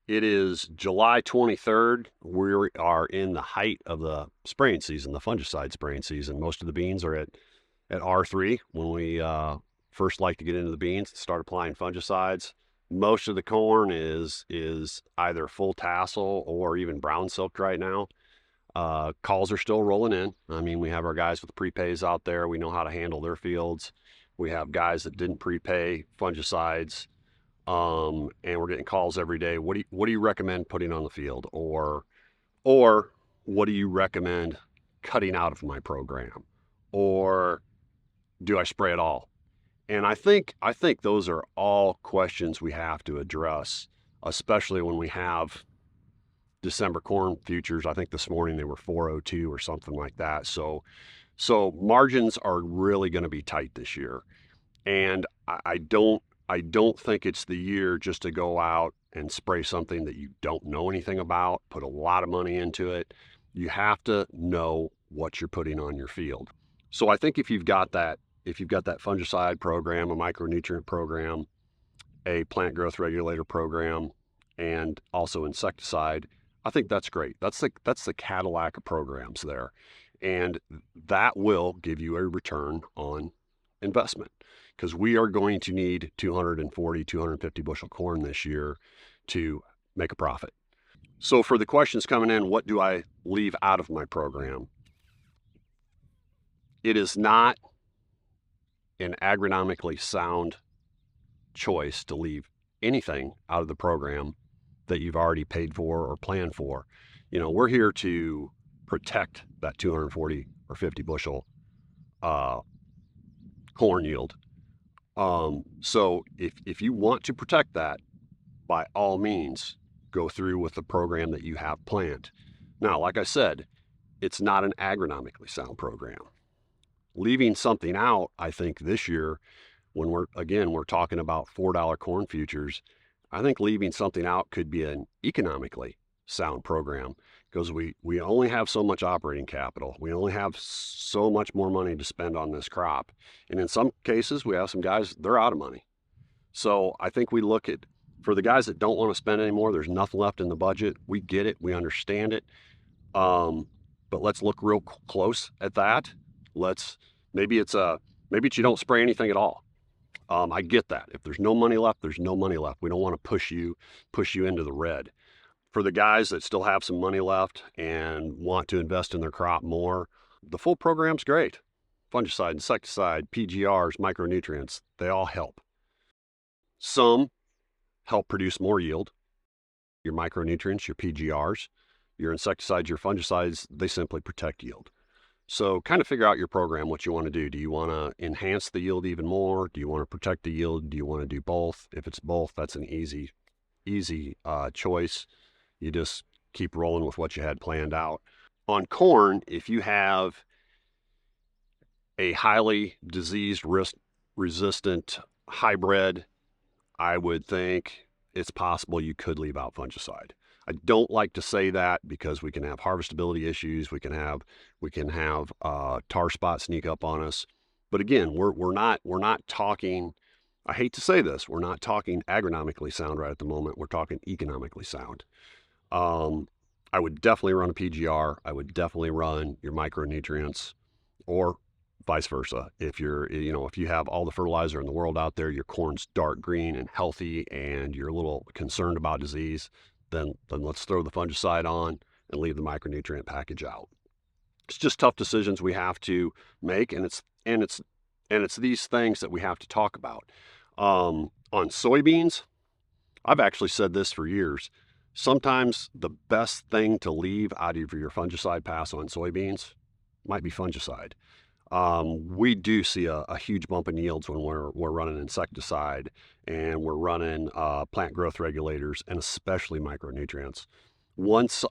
It is July 23rd. We are in the height of the spraying season, the fungicide spraying season. Most of the beans are at R3 when we first like to get into the beans and start applying fungicides. Most of the corn is either full tassel or even brown silk right now. Calls are still rolling in. I mean, we have our guys with prepays out there. We know how to handle their fields. We have guys that didn't prepay fungicides, and we're getting calls every day. What do you recommend putting on the field, or what do you recommend cutting out of my program, or do I spray it all? And I think those are all questions we have to address, especially when we have December corn futures. I think this morning they were 402 or something like that. So margins are really going to be tight this year. And I don't think it's the year just to go out and spray something that you don't know anything about, put a lot of money into it. You have to know what you're putting on your field. So I think if you've got that fungicide program, a micronutrient program, a plant growth regulator program, and also insecticide, I think that's great. That's the Cadillac of programs there. And that will give you a return on investment, because we are going to need 240, 250 bushel corn this year to make a profit. So for the questions coming in, what do I leave out of my program? It is not an agronomically sound choice to leave anything out of the program that you've already paid for or planned for. You know, we're here to protect that 240 or 50 bushel corn yield. So if you want to protect that, by all means, go through with the program that you have planned. Now, like I said, it's not an agronomically sound program. Leaving something out, I think this year, when we're talking about $4 corn futures, I think leaving something out could be an economically sound program, because we only have so much operating capital. We only have so much more money to spend on this crop. And in some cases, we have some guys, they're out of money. So I think we look at, for the guys that don't want to spend anymore, there's nothing left in the budget. We get it. We understand it. But let's look real close at that. Maybe it's you don't spray anything at all. I get that. If there's no money left, there's no money left. We don't want to push you into the red. For the guys that still have some money left and want to invest in their crop more, the full program's great. Fungicide, insecticide, PGRs, micronutrients, they all help. Some help produce more yield. Your micronutrients, your PGRs, your insecticides, your fungicides, they simply protect yield. So kind of figure out your program, what you want to do. Do you want to enhance the yield even more? Do you want to protect the yield? Do you want to do both? If it's both, that's an easy choice. You just keep rolling with what you had planned out. On corn, if you have a highly disease resistant hybrid, I would think it's possible you could leave out fungicide. I don't like to say that because we can have harvestability issues. We can have tar spot sneak up on us. But again, we're not talking. I hate to say this. We're not talking agronomically sound right at the moment. We're talking economically sound. I would definitely run a PGR. I would definitely run your micronutrients, or vice versa. If you have all the fertilizer in the world out there, your corn's dark green and healthy, and you're a little concerned about disease, then let's throw the fungicide on and leave the micronutrient package out. It's just tough decisions we have to make, and it's these things that we have to talk about. On soybeans, I've actually said this for years. Sometimes the best thing to leave out of your fungicide pass on soybeans might be fungicide. We do see a huge bump in yields when we're running insecticide and we're running plant growth regulators, and especially micronutrients. Once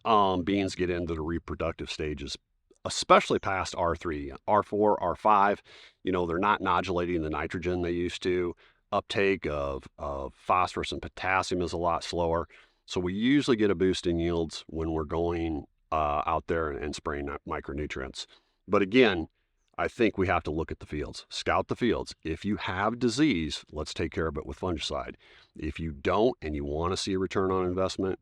beans get into the reproductive stages, especially past R3, R4, R5, they're not nodulating the nitrogen they used to. Uptake of phosphorus and potassium is a lot slower. So we usually get a boost in yields when we're going out there and spraying micronutrients. But again, I think we have to look at the fields, scout the fields. If you have disease, let's take care of it with fungicide. If you don't and you want to see a return on investment,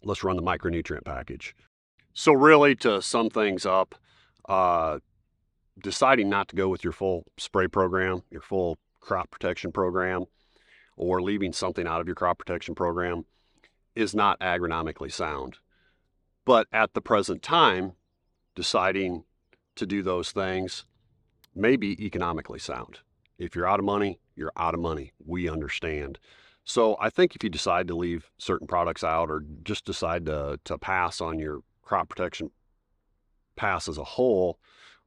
let's run the micronutrient package. So really, to sum things up, uh, deciding not to go with your full spray program, your full crop protection program, or leaving something out of your crop protection program is not agronomically sound. But at the present time, deciding to do those things may be economically sound. If you're out of money, you're out of money. We understand. So I think if you decide to leave certain products out or just decide to pass on your crop protection pass as a whole,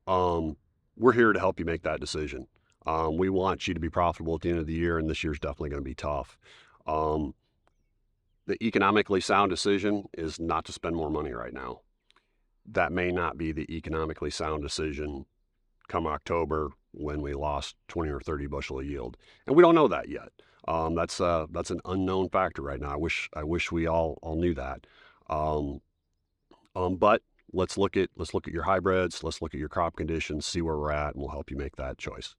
we're here to help you make that decision. We want you to be profitable at the end of the year, and this year's definitely going to be tough. Um, the economically sound decision is not to spend more money right now. That may not be the economically sound decision come October when we lost 20 or 30 bushel of yield, and we don't know that yet. That's an unknown factor right now. I wish we all knew that. Um, but let's look at your hybrids. Let's look at your crop conditions, see where we're at, and we'll help you make that choice.